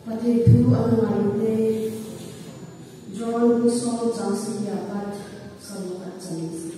Pati tu anamite John Kusol Jansi Yapat Samukat Janis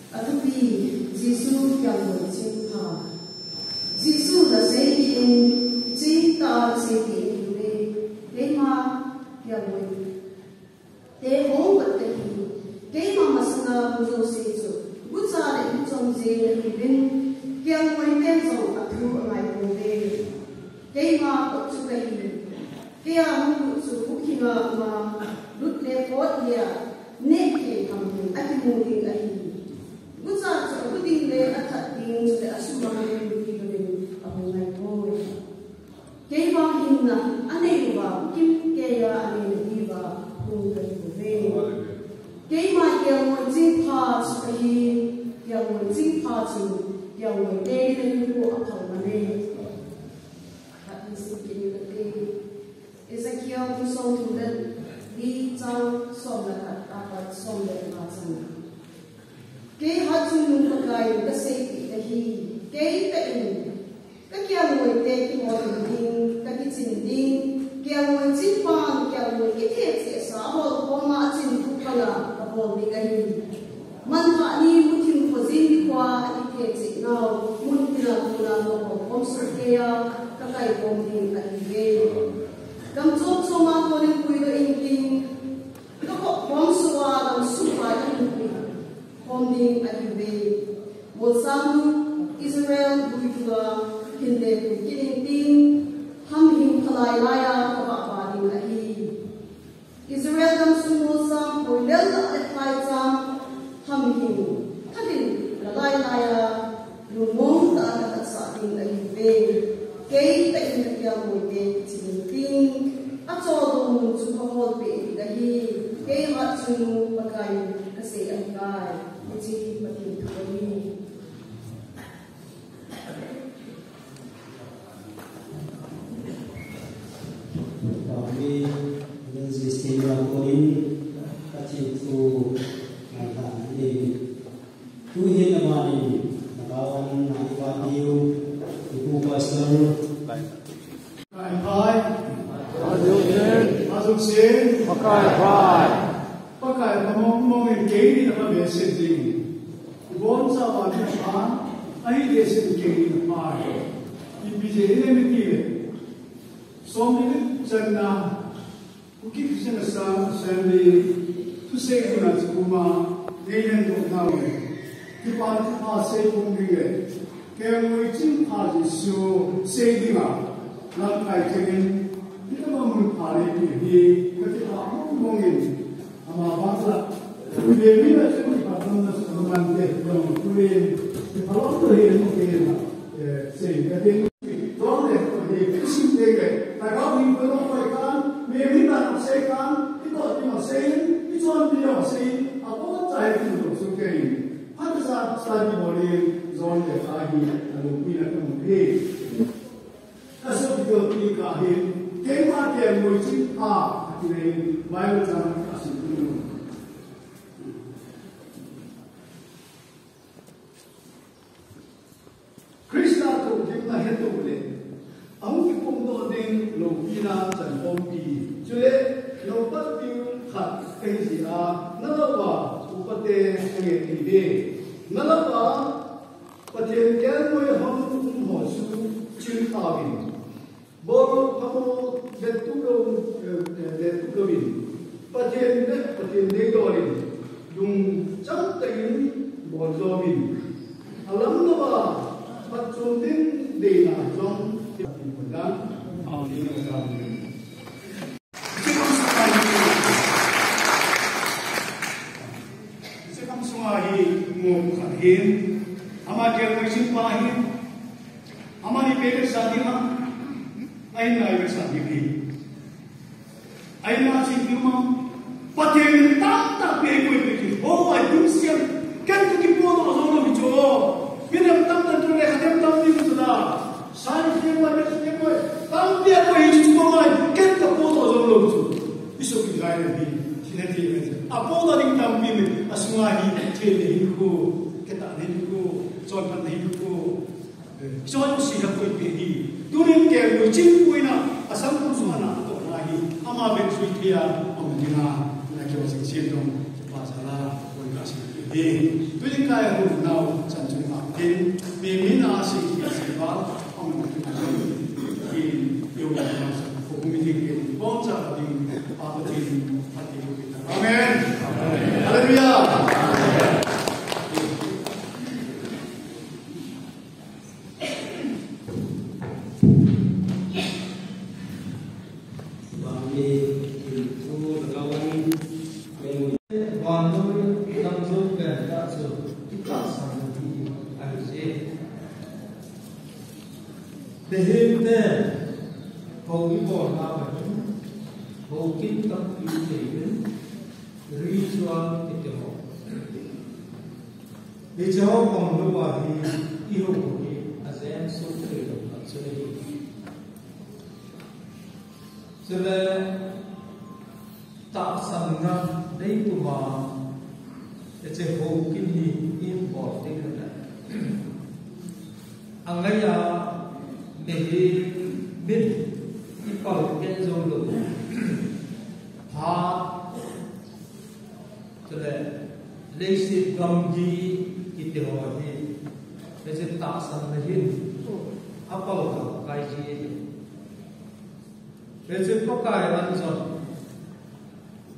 Atupi Jisu Kyangwa Jingpa Jisu da Seyin Jingta Seyin Yue Dema Kyangwa De Hong Batehi Dema Masana Buzo Seju Buza De Chong Jing Ibin Kyangwa Tenzo Atu Angai Bode Dema Toksukai Kaya Mungu Sukukima Ma Lutle Pot Ya Neke Kamu Ati Munging Ahi Buza Chakuding Le Atat Ding Le Asumang Bukibin Abungai Boy Kaya Hinna Aneva Kim Kaya Ane Diva Mungai Bove Kaya Yang Jing Pa Sukahi Yang Jing Pa Jing Yang Dei Le Yuko Apal Mane Ezekiel tu som tu dan di jang som la apa som le macam. Ke hatu nu pakai kesei dahi ke ta in. Ka kya moi te ki mo ding ka ki chin ding kya moi chin pan kya moi ki the se sa ho ko ma chin ku kala ka ho mi ga ni. Man ha ni mu tin ko zin kwa ki the se no mun pila ku la no ko kom su ke ya ka kai kom ding ka ni Kam chok soma ko rin kuido inking ko kom suwa kam suwa inking kom ding alibe bolsam Israel buitula hinde ku kining ding ham him khalai laya ka ba ding ahi Israel kam sumosam ko lel la atlai cham ham him thalin lalai laya lumong ta ka sa ding alibe kay ta in kya mo te chin Ato dong su kahol pe dahi kay mat su pakai kasi ang kai iti patin kami kami dengan sistem koin kacik tu mata ini tu ini nama ini kawan nak diu ibu pastor Sin, pakai ngomongin gini nama biasa ini. Bukan sama macam ahi biasa gini nama. Ibu jadi mikir, somni jangan, mungkin kita nasa sendiri, tu saya guna cuma dengan doa ni. Kita pasai mungkin, kalau mungkin pasai saya guna, langkai jangan. Kita bangun hari ini, kita bangun ama bangsa. Jadi bila kita bangun sesuatu yang kulit, kalau tu ini mungkin sehingga ini tuan ini kisah dek. Kalau ini belum mereka, mereka sekan itu artinya sein, itu artinya sein. Apa cahaya itu suka ini. Pada saat tadi boleh zon lagi, lalu bila kemudian, asal kita pilih Kema dia mungkin ini Bible zaman kasih dulu. Krista tu kita hendak boleh. Amu kita pun deng logina dan pompi. Jadi lopat piu kat kerja. Nalawa upate dengan ide. Nalawa patien kian boleh ham hosu cintawan. Bor kamu letuloin, patien nedorin, yung cantain borzoin. Alam na ba, patsuntin dina jong tipulan ang inasabi. Sikam sungahi mo kahin, ama dia mo simpahin, ama ni pele sa diha. Ain na sa dibi. Ain na si Duma. Patin tanta pe ko pe. Oh, ay dumsiam. Kan to ki po no zo no bicho. Pinam tanta to le khatem tam ni mutla. Sai ke wa ne ke ko. Tam dia ko hi chu ko mai. Kan to po no zo no bicho. Iso ki gai ne bi. Sinati ne. Apo da ding tam bi ne. Asma hi che ne hi ko. Keta ne ko. Chon pan ne ko. So si ka ko pe hi. Tunin ke mo chin puina asam tu suana to nahi ama ben suitia omdina na ke wasik siendong pasala koi kasi he tu kai hu now chanchu ma tin me mina si siwa omdina ki yo ya ko committee ke bonza di apatin pati amen hallelujah the him there, how we born our how king come to even ritual it all. It's all from the body, you as I am so freedom, actually. So the Taksanga, they to ma, it's a whole kidney important. Angaya. Maybe bin ipal kenzo lo ha tole leisi gamji itehohi ese tasan nahin apal ka kaiji ese pakai anjon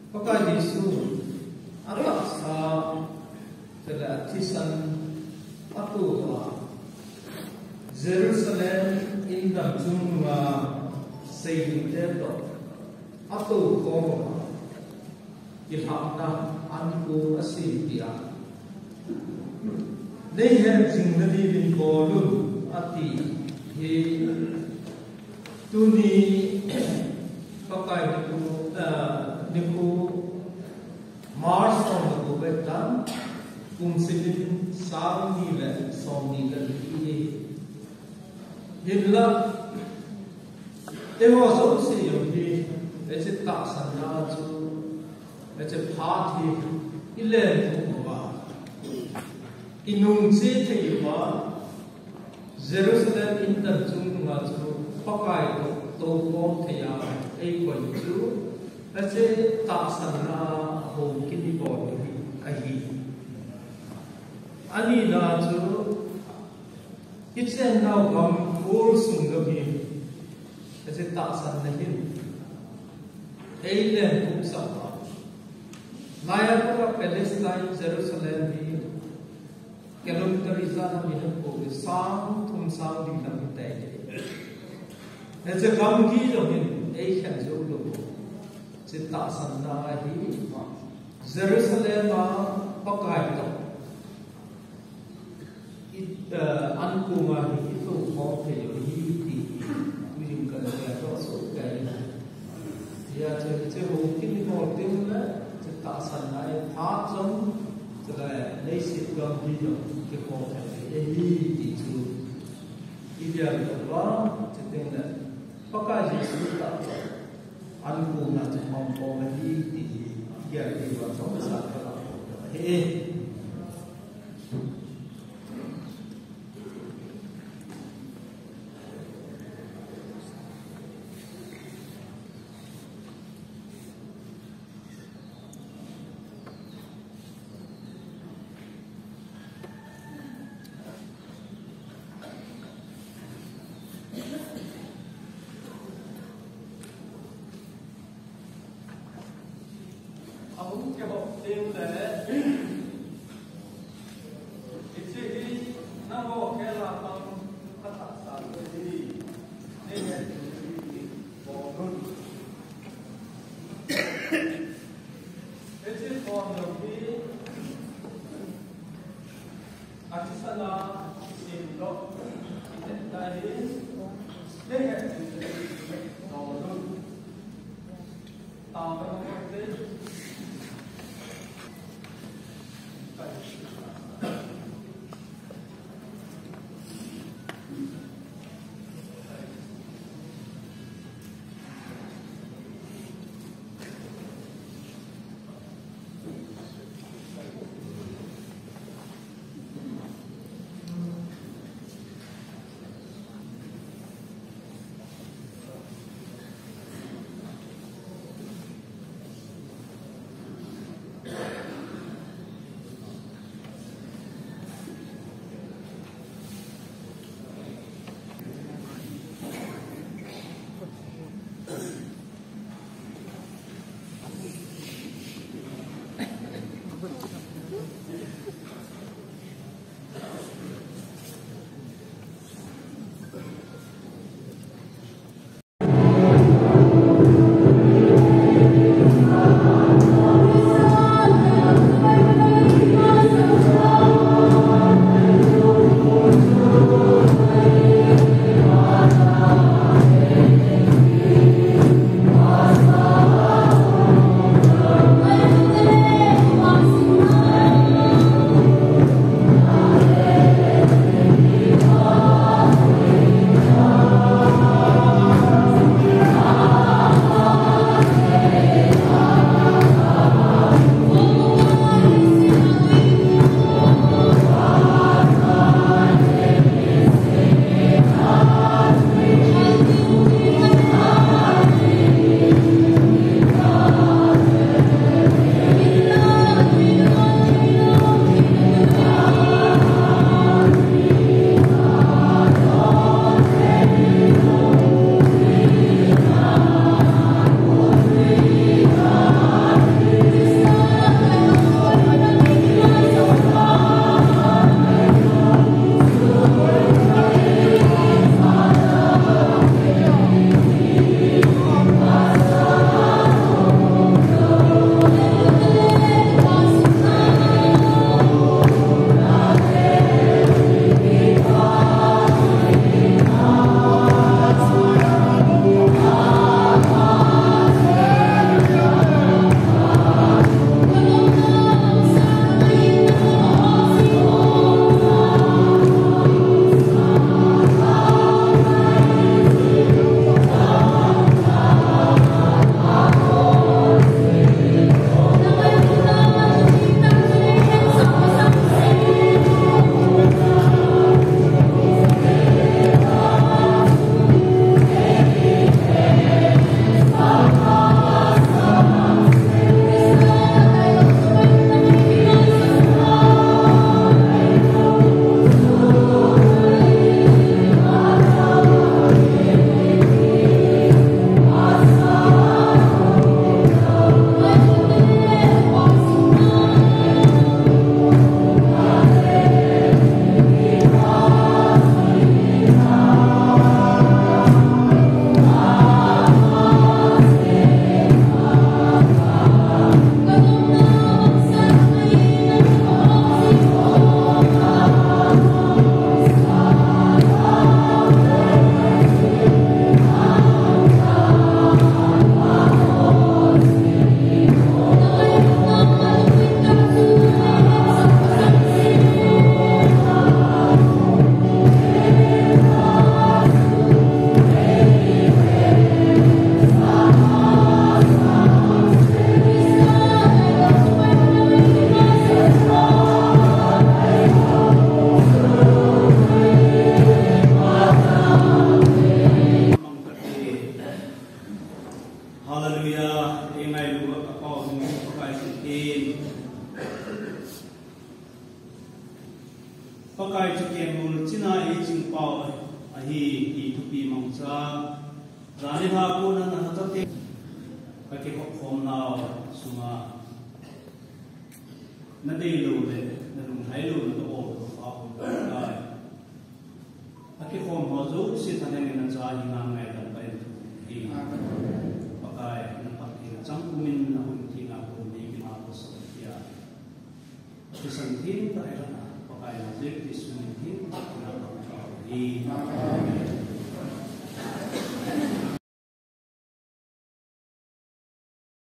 pakai disu ata sa tole atisan atu Jerusalem in the Jumma saying that Ato Koma Ilhamna Anko Asidia. They have seen the living Bolum Ati He Tuni Pakai Niku Mars on the Gobetan Kumsilin Sam Nila Som Nila Hilla, there was also it's a taxana to it's a party, 11 Inunzi Jerusalem in the Jumma to Pakai, Tokon Tia, 8.2, that's a taxana home kidney body. Anina to it's a now come. Soon of him as a taxan the him. Alien books up. Nayapura Palestine, Jerusalem, kilometer we have called the sound from sounding the day. As a gamgi of him, Asian Zulu, Sitasan Nahi, Jerusalem, Pakaito. Ankuma itu mau hiti tujuan kerja also kaya ya cerita mungkin mau timlah cerita sanai hajam cerita lesit gambar kita hiti itu ideal apa cerita pakai cerita Ankuma mau hiti ya itu sama sahaja ahi itupi mangsa rani ha ko na natate kake khom na suma na dei lo le na lung hai lo to o fa ko ai ake khom ho zo si thane na cha hi na ngai